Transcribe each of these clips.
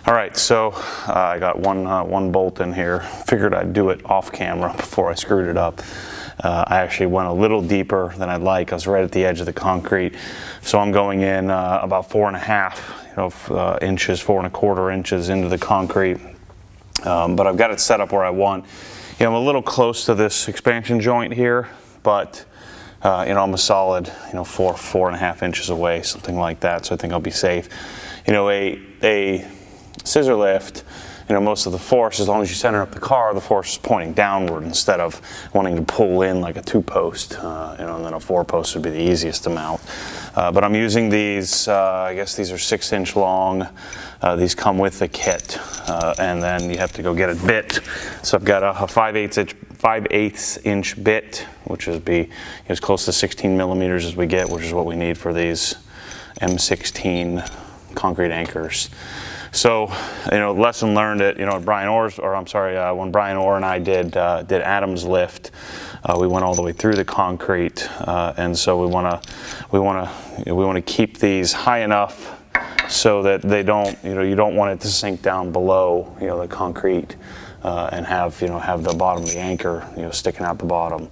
All right, so I got one bolt in here. Figured I'd do it off camera before I screwed it up. I actually went a little deeper than I'd like. I was right at the edge of the concrete, so I'm going in about 4.5 inches, 4.25 inches into the concrete. But I've got it set up where I want. I'm a little close to this expansion joint here, but I'm a solid 4.5 inches away, something like that. So I think I'll be safe. A scissor lift, most of the force, as long as you center up the car, the force is pointing downward instead of wanting to pull in like a 2-post, and then a 4-post would be the easiest to mount. But I'm using these, I guess these are 6-inch long. These come with the kit, and then you have to go get a bit. So I've got a 5/8 inch bit, which would be as close to 16 millimeters as we get, which is what we need for these M16 concrete anchors. So, lesson learned at when Brian Orr and I did Adam's lift, we went all the way through the concrete, and so we want to keep these high enough so that they don't, you don't want it to sink down below, the concrete, and have the bottom of the anchor, sticking out the bottom.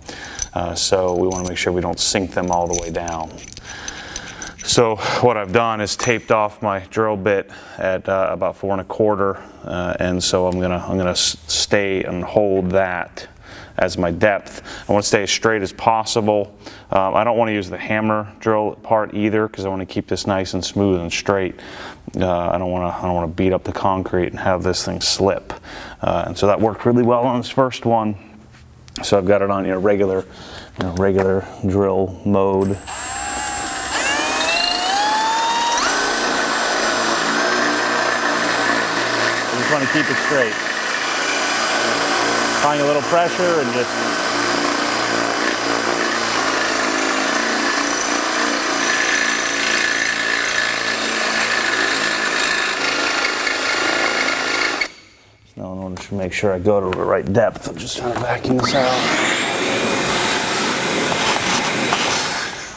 So we want to make sure we don't sink them all the way down. So what I've done is taped off my drill bit at about 4.25, and so I'm gonna stay and hold that as my depth. I want to stay as straight as possible. I don't want to use the hammer drill part either, because I want to keep this nice and smooth and straight. I don't want to beat up the concrete and have this thing slip. And so that worked really well on this first one. So I've got it on regular drill mode. Want to keep it straight. Applying a little pressure and just now, in order to make sure I go to the right depth, I'm just trying to vacuum this out.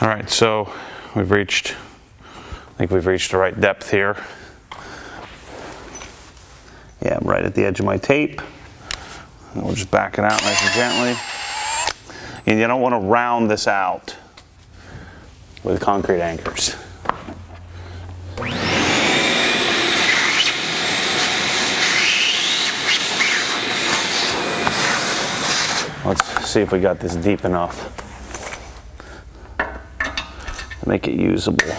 All right, so I think we've reached the right depth here. Yeah, I'm right at the edge of my tape. And we'll just back it out nice and gently. And you don't want to round this out with concrete anchors. Let's see if we got this deep enough to make it usable.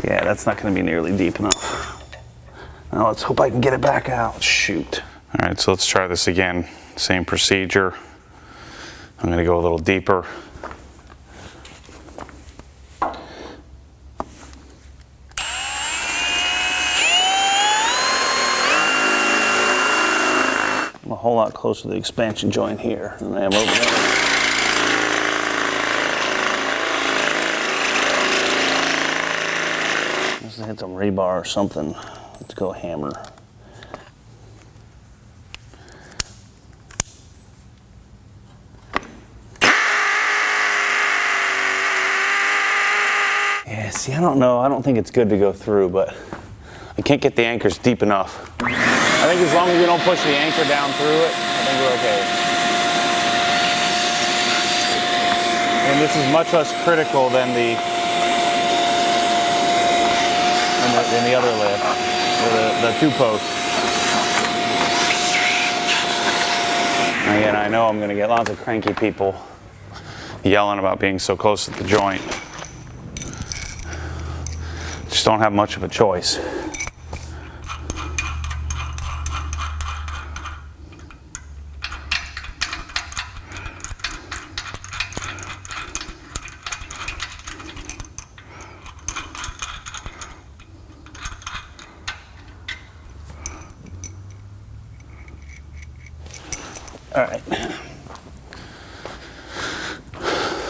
Yeah, that's not going to be nearly deep enough. Now let's hope I can get it back out. Shoot. All right, so let's try this again. Same procedure. I'm going to go a little deeper. I'm a whole lot closer to the expansion joint here than I am over there. Hit some rebar or something. Let's go hammer. Yeah, see, I don't know. I don't think it's good to go through, but I can't get the anchors deep enough. I think as long as we don't push the anchor down through it, I think we're okay. And this is much less critical than the other lift, the 2-post. Again, I know I'm going to get lots of cranky people yelling about being so close to the joint. Just don't have much of a choice. All right,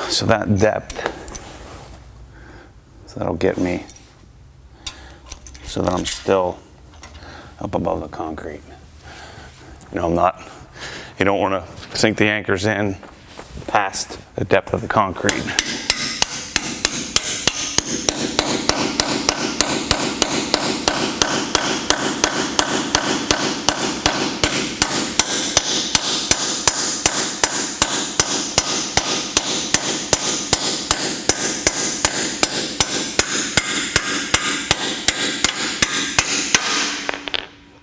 so that depth, so that'll get me so that I'm still up above the concrete. You don't want to sink the anchors in past the depth of the concrete.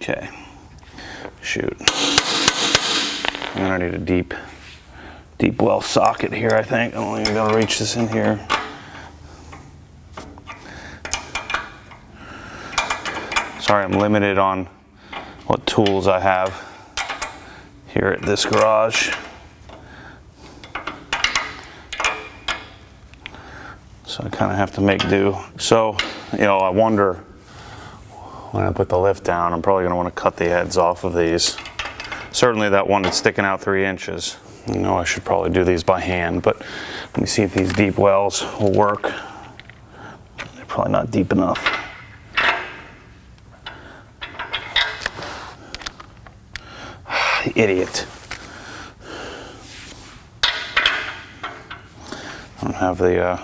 Okay, shoot. I'm gonna need a deep well socket here, I think. I'm only gonna be able to reach this in here. Sorry, I'm limited on what tools I have here at this garage. So I kind of have to make do. So, you know, I wonder when I put the lift down, I'm probably gonna want to cut the heads off of these. Certainly that one that's sticking out 3 inches. You know, I should probably do these by hand, but let me see if these deep wells will work. They're probably not deep enough. Idiot. I don't have the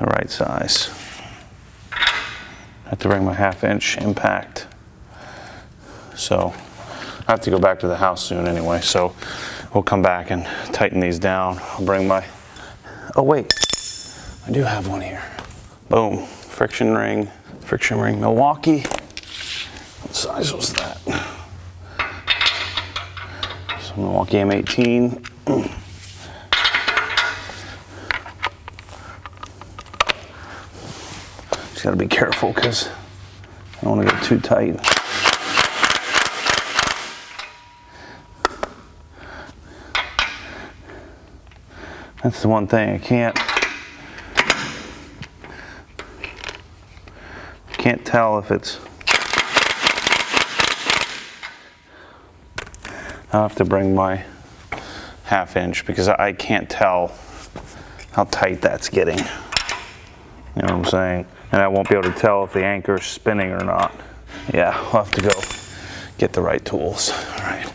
right size. I have to bring my 1/2 inch impact. So I have to go back to the house soon anyway, so we'll come back and tighten these down. I'll bring my, oh wait, I do have one here. Boom, friction ring Milwaukee. What size was that? So Milwaukee M18. Just gotta be careful because I don't want to get too tight. That's the one thing I can't tell if it's. I'll have to bring my 1/2 inch because I can't tell how tight that's getting. You know what I'm saying? And I won't be able to tell if the anchor's spinning or not. Yeah, I'll have to go get the right tools. All right.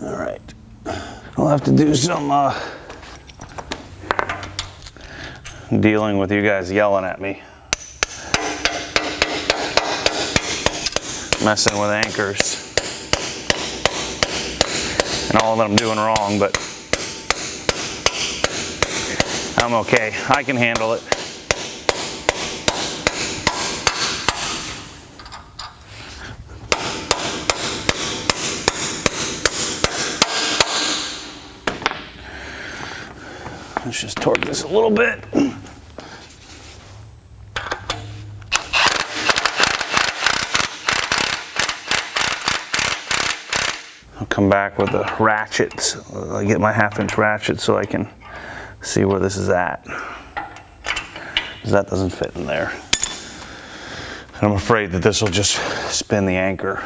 All right. I'll have to do some dealing with you guys yelling at me. Messing with anchors. And all that I'm doing wrong, but I'm okay. I can handle it. Let's just torque this a little bit. I'll come back with the ratchets. I'll get my 1/2 inch ratchet so I can see where this is at. Because that doesn't fit in there. And I'm afraid that this will just spin the anchor.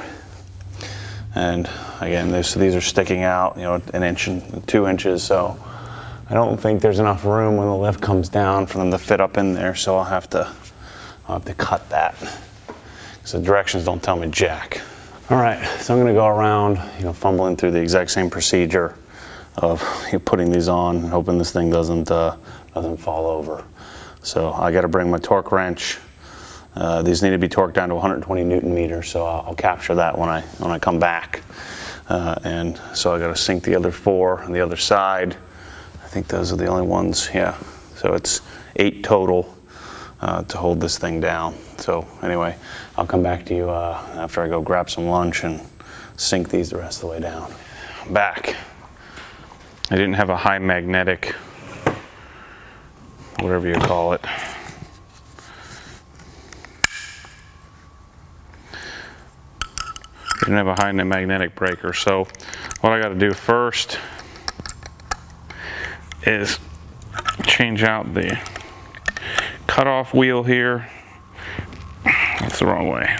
And again, these are sticking out, you know, 1 inch and 2 inches, so I don't think there's enough room when the lift comes down for them to fit up in there, so I'll have to cut that. Because the directions don't tell me jack. All right, so I'm gonna go around, you know, fumbling through the exact same procedure of putting these on and hoping this thing doesn't fall over. So I gotta bring my torque wrench. These need to be torqued down to 120 Newton meters, so I'll capture that when I come back. And so I gotta sink the other 4 on the other side. I think those are the only ones, yeah. So it's 8 total to hold this thing down. So anyway, I'll come back to you after I go grab some lunch and sink these the rest of the way down. I'm back. I didn't have a high magnetic, whatever you call it. Didn't have a high magnetic breaker, so what I got to do first is change out the cutoff wheel here. That's the wrong way.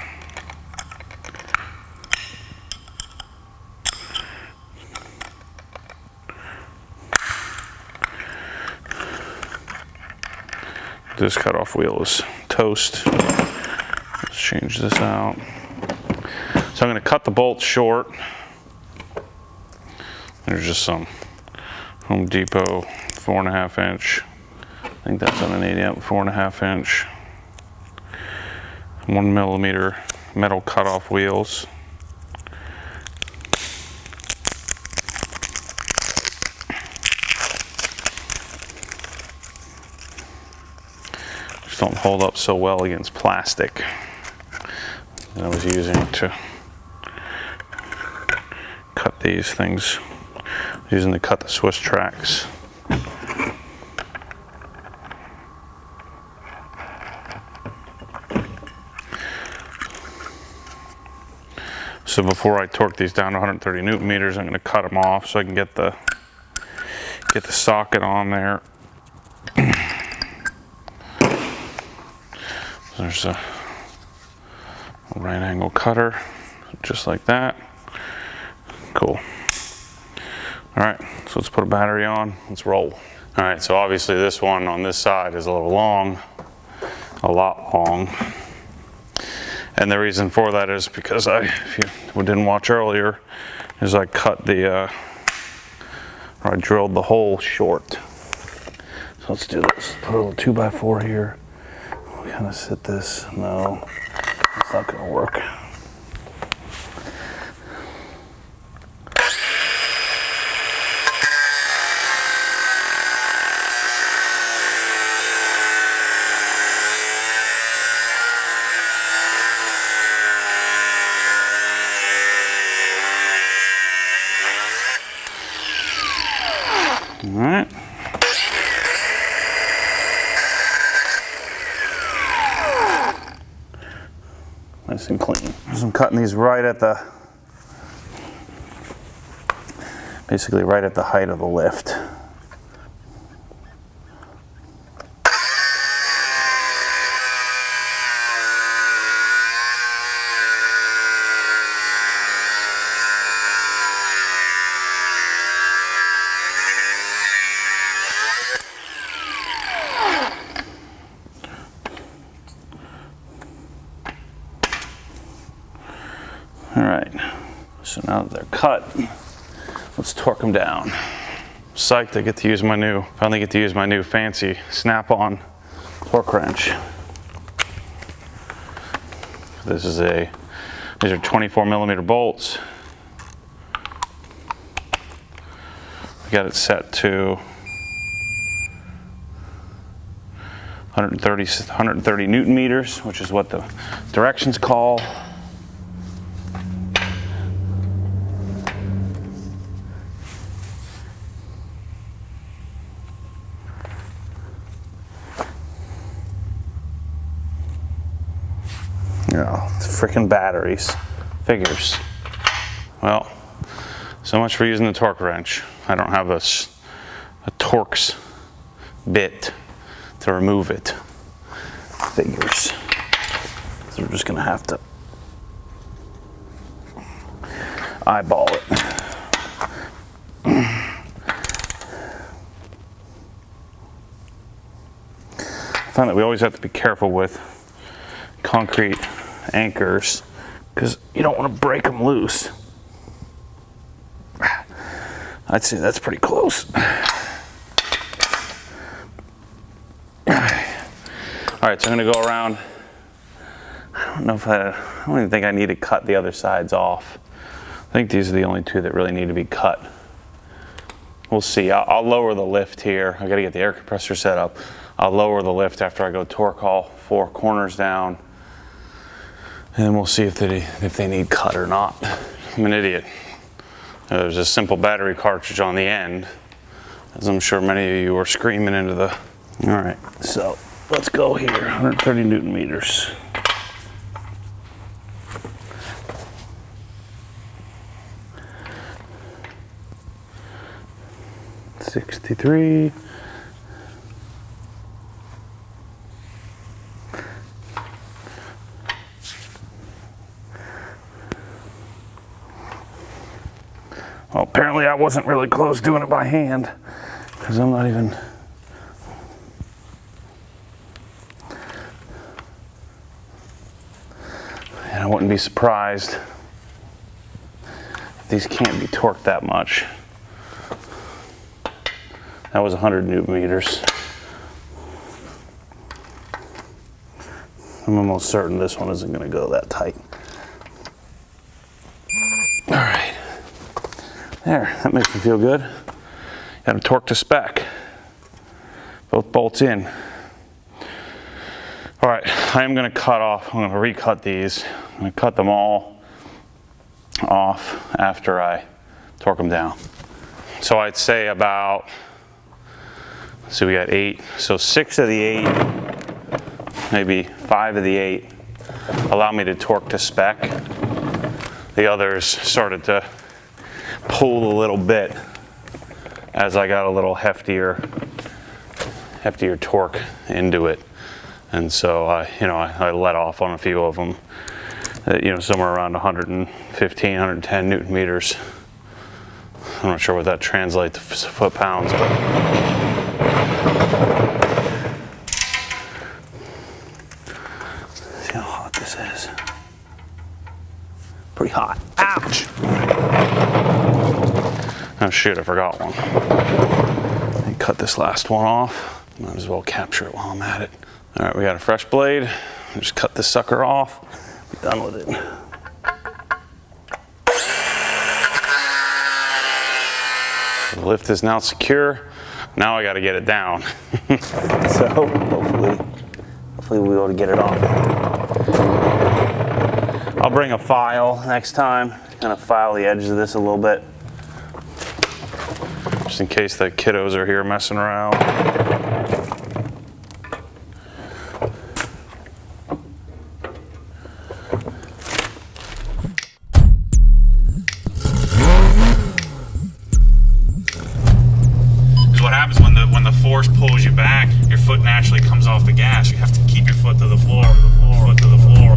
This cutoff wheel is toast. Let's change this out. So I'm going to cut the bolt short. There's just some Home Depot 4.5 inch. I think that's on an 80 amp, 4.5 inch, 1 millimeter metal cutoff wheels. Just don't hold up so well against plastic that I was using to cut these things. Using to cut the Swiss tracks. So before I torque these down to 130 Newton meters, I'm going to cut them off so I can get the socket on there. There's a right angle cutter, just like that. Cool. All right, so let's put a battery on, let's roll. All right, so obviously this one on this side is a little long, a lot long. And the reason for that is because if you didn't watch earlier, is I cut I drilled the hole short. So let's do this, put a little 2x4 here. We'll kind of sit this, no, it's not gonna work. All right. Nice and clean. So I'm cutting these right at basically right at the height of the lift. All right, so now that they're cut, let's torque them down. Psyched I finally get to use my new fancy snap-on torque wrench. These are 24 millimeter bolts. I got it set to 130 Newton meters, which is what the directions call. Oh, freaking batteries. Figures. Well, so much for using the torque wrench. I don't have a Torx bit to remove it. Figures. So we're just gonna have to eyeball it. I find that we always have to be careful with concrete anchors because you don't want to break them loose. I'd say that's pretty close. All right, so I'm gonna go around. I don't even think I need to cut the other sides off. I think these are the only two that really need to be cut. We'll see. I'll lower the lift here. I gotta get the air compressor set up. I'll lower the lift after I go torque all 4 corners down. And then we'll see if they need cut or not. I'm an idiot. There's a simple battery cartridge on the end, as I'm sure many of you are screaming into the... All right, so let's go here, 130 Newton meters. $63. Well, apparently I wasn't really close doing it by hand because I'm not even... wouldn't be surprised. These can't be torqued that much. That was 100 Newton meters. I'm almost certain this one isn't going to go that tight. All right. There, that makes me feel good. Got them torqued to spec. Both bolts in. All right, I am going to cut off, I'm going to recut these. I'm going to cut them all off after I torque them down. So I'd say about, so we got 8, so 6 of the 8, maybe 5 of the 8 allow me to torque to spec. The others started to pull a little bit as I got a little heftier torque into it. And so I let off on a few of them, somewhere around 115, 110 Newton meters. I'm not sure what that translates to foot-pounds, but see how hot this is. Pretty hot. Ouch! Oh shoot, I forgot one. Let me cut this last one off. Might as well capture it while I'm at it. All right, we got a fresh blade. Just cut this sucker off. Be done with it. The lift is now secure. Now I got to get it down. So hopefully we'll be able to get it off. I'll bring a file next time. Kind of file the edges of this a little bit, just in case the kiddos are here messing around. What happens when the force pulls you back, your foot naturally comes off the gas. You have to keep your foot to the floor, foot to the floor.